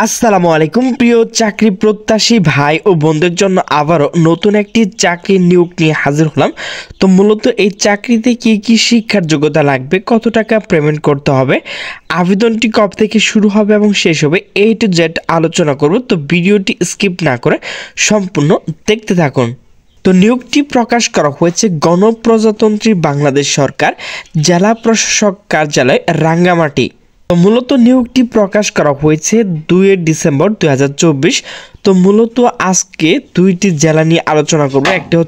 আসসালামু আলাইকুম প্রিয় চাকরি প্রত্যাশী ভাই ও বোনদের জন্য আবারও নতুন একটি চাকরির নিয়োগ নিয়ে হাজির হলাম। তো মূলত এই চাকরিতে কি কি শিক্ষার যোগ্যতা লাগবে, কত টাকা পেমেন্ট করতে হবে, আবেদনটি কবে থেকে শুরু হবে এবং শেষ হবে, A to Z আলোচনা করব। তো ভিডিওটি স্কিপ না করে সম্পূর্ণ দেখতে থাকুন। তো নিয়োগটি প্রকাশ করা হয়েছে গণপ্রজাতন্ত্রী বাংলাদেশ সরকার, জেলা প্রশাসক কার্যালয়, রাঙ্গামাটি। তো মূলত নিয়োগটি প্রকাশ করা হয়েছে 2 ডিসেম্বর 2024। তো মূলত আজকে দুইটি জেলা নিয়ে আলোচনা করব।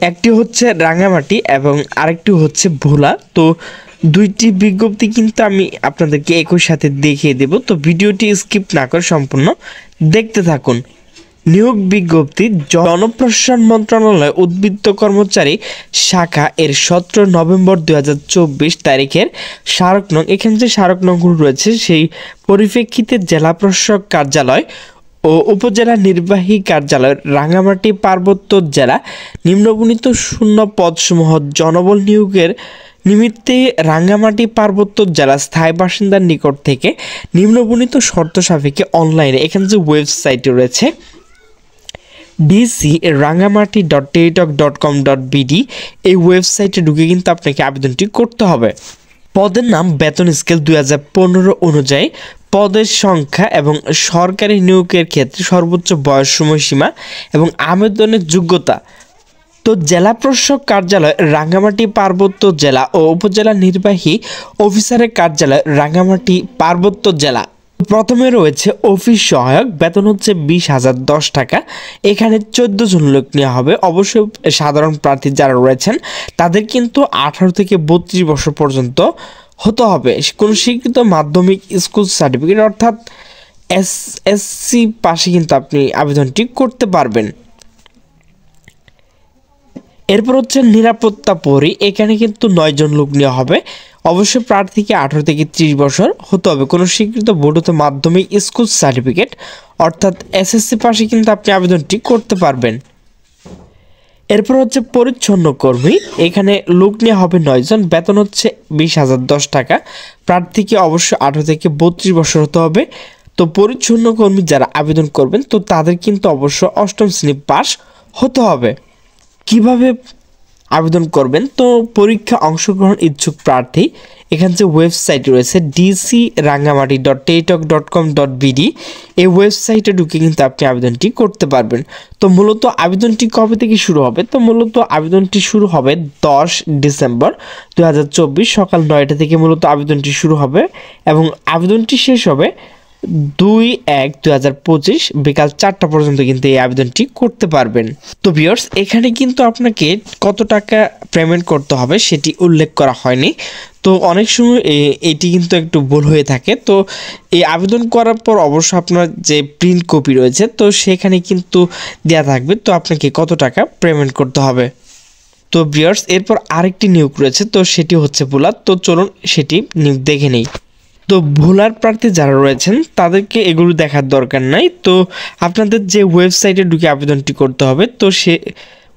একটি হচ্ছে রাঙ্গামাটি এবং আরেকটি হচ্ছে ভোলা। তো দুইটি বিজ্ঞপ্তি কিন্তু আমি আপনাদেরকে একই সাথে দেখিয়ে দেব। তো ভিডিওটি স্কিপ না করে সম্পূর্ণ দেখতে থাকুন। নিয়োগ বিজ্ঞপ্তি জনপ্রশাসন মন্ত্রণালয় উদ্বৃত্ত কর্মচারী শাখা এর 17 নভেম্বর 2024 তারিখের স্মারক নং, এখানে যে স্মারক নংগুলো রয়েছে সেই পরিপ্রেক্ষিতে জেলা প্রশাসক কার্যালয় ও উপজেলা নির্বাহী কার্যালয় রাঙ্গামাটি পার্বত্য জেলা নিম্নবর্ণিত শূন্য পদসমূহ জনবল নিয়োগের নিমিত্তে রাঙ্গামাটি পার্বত্য জেলা স্থায়ী বাসিন্দার নিকট থেকে নিম্নবর্ণিত শর্ত সাপেক্ষে অনলাইনে এখানে যে ওয়েবসাইটটি রয়েছে dcrangamati.teletalk.com.bd এই ওয়েবসাইটে ঢুকে কিন্তু আপনাকে আবেদনটি করতে হবে। পদের নাম, বেতন স্কেল 2015 অনুযায়ী পদের সংখ্যা এবং সরকারি নিয়োগের ক্ষেত্রে সর্বোচ্চ বয়স সময়সীমা এবং আবেদনের যোগ্যতা। তো জেলা প্রশাসক কার্যালয় রাঙ্গামাটি পার্বত্য জেলা ও উপজেলা নির্বাহী অফিসারের কার্যালয় রাঙ্গামাটি পার্বত্য জেলা। প্রথমে রয়েছে অফিস সহায়ক, বেতন হচ্ছে 20,010 টাকা। এখানে 14 জন লোক নেওয়া হবে। অবশ্যই সাধারণ প্রার্থী যারা রয়েছেন তাদের কিন্তু 18 থেকে 32 বছর পর্যন্ত হতে হবে। কোনো স্বীকৃত মাধ্যমিক স্কুল সার্টিফিকেট অর্থাৎ এসএসসি পাশে কিন্তু আপনি আবেদনটি করতে পারবেন। এরপর হচ্ছে নিরাপত্তা প্রহরী, এখানে কিন্তু 9 জন লোক নেওয়া হবে। অবশ্যই প্রার্থীকে 18 থেকে 30 বছর হতে হবে। কোনো স্বীকৃত বোর্ড মাধ্যমিক স্কুল সার্টিফিকেট অর্থাৎ এসএসসি পাশে কিন্তু আপনি আবেদনটি করতে পারবেন। এরপর হচ্ছে পরিচ্ছন্ন কর্মী, এখানে লোক নেওয়া হবে 9 জন, বেতন হচ্ছে 20,010 টাকা। প্রার্থীকে অবশ্যই 18 থেকে 32 বছর হতে হবে। তো পরিচ্ছন্ন কর্মী যারা আবেদন করবেন তো তাদের কিন্তু অবশ্য 8ম শ্রেণী পাস হতে হবে। কিভাবে আবেদন করবেন? তো পরীক্ষা অংশগ্রহণ ইচ্ছুক প্রার্থী এখানে যে ওয়েবসাইট রয়েছে dcrangamati.teletalk.com.bd এই ওয়েবসাইটে ঢুকে কিন্তু আপনি আবেদনটি করতে পারবেন। তো মূলত আবেদনটি কবে থেকে শুরু হবে? তো মূলত আবেদনটি শুরু হবে 10 ডিসেম্বর 2024 সকাল 9টা থেকে মূলত আবেদনটি শুরু হবে এবং আবেদনটি শেষ হবে 2/1/2025 বিকাল 4টা পর্যন্ত কিন্তু এই আবেদনটি করতে পারবেন। তো ভিউয়ার্স, এখানে কিন্তু আপনাকে কত টাকা পেমেন্ট করতে হবে সেটি উল্লেখ করা হয়নি। তো অনেক সময় এটি কিন্তু একটু ভুল হয়ে থাকে। তো এই আবেদন করার পর অবশ্য আপনার যে প্রিন্ট কপি রয়েছে তো সেখানে কিন্তু দেওয়া থাকবে তো আপনাকে কত টাকা পেমেন্ট করতে হবে। তো ভিউয়ার্স, এরপর আরেকটি নিয়োগ রয়েছে, তো সেটি হচ্ছে ভোলা। তো চলুন সেটি নিয়োগ দেখে নেই। তো ভোলার প্রার্থী যারা রয়েছেন তাদেরকে এগুলো দেখার দরকার নাই। তো আপনাদের যে ওয়েবসাইটে ঢুকে আবেদনটি করতে হবে তো সে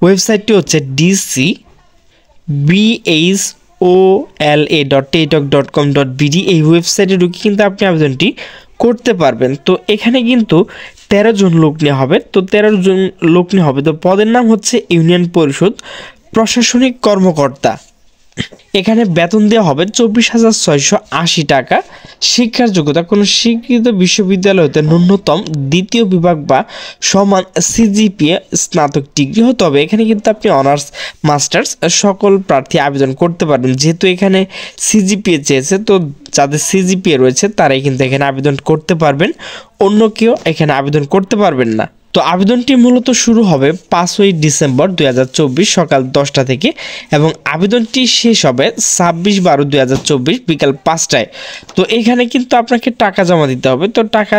ওয়েবসাইটটি হচ্ছে dcbola.teletalk.com.bd এই ওয়েবসাইটে ঢুকে কিন্তু আপনি আবেদনটি করতে পারবেন। তো এখানে কিন্তু 13 জন লোক নেওয়া হবে। তো 13 জন লোক নেওয়া হবে। তো পদের নাম হচ্ছে ইউনিয়ন পরিষদ প্রশাসনিক কর্মকর্তা। এখানে বেতন দেওয়া হবে 24,680 টাকা। শিক্ষার যোগ্যতা, কোনো স্বীকৃত বিশ্ববিদ্যালয় হতে ন্যূনতম দ্বিতীয় বিভাগ বা সমান সিজিপিএ স্নাতক ডিগ্রি হতে হবে। এখানে কিন্তু আপনি অনার্স মাস্টার্স সকল প্রার্থী আবেদন করতে পারবেন। যেহেতু এখানে সিজিপিএ চেয়েছে তো যাদের সিজিপিএ রয়েছে তারাই কিন্তু এখানে আবেদন করতে পারবেন, অন্য কেউ এখানে আবেদন করতে পারবেন না। তো আবেদনটি মূলত শুরু হবে 5 ডিসেম্বর 2024 সকাল 10টা থেকে এবং আবেদনটি শেষ হবে 26/12/2024 বিকাল 5টায়। তো এখানে কিন্তু আপনাকে টাকা জমা দিতে হবে। তো টাকা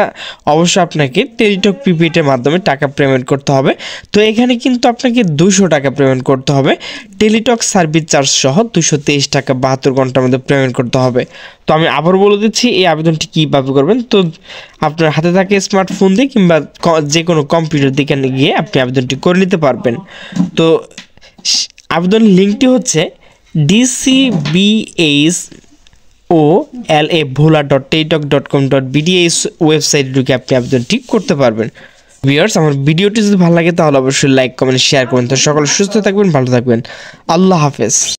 অবশ্যই আপনাকে টেলিটক প্রিপেডের মাধ্যমে টাকা পেমেন্ট করতে হবে। তো এখানে কিন্তু আপনাকে 200 টাকা পেমেন্ট করতে হবে। টেলিটক সার্ভিস চার্জ সহ 223 টাকা 72 ঘন্টার মধ্যে পেমেন্ট করতে হবে। তো আমি আবার বলে দিচ্ছি এই আবেদনটি কীভাবে করবেন। তো আপনার হাতে থাকে স্মার্টফোন দিয়ে কিংবা যে কোনো কম্পিউটার দিকে গিয়ে আপনি আবেদনটি করে নিতে পারবেন। তো আবেদন লিঙ্কটি হচ্ছে dcbs bhola.tiktok.com.bd এই ওয়েবসাইটে ঢুকে আপনি আবেদনটি করতে পারবেন। ভিউয়ার্স, আমার ভিডিওটি যদি ভালো লাগে তাহলে অবশ্যই লাইক কমেন্ট শেয়ার করবেন। তো সকলে সুস্থ থাকবেন, ভালো থাকবেন, আল্লাহ হাফেজ।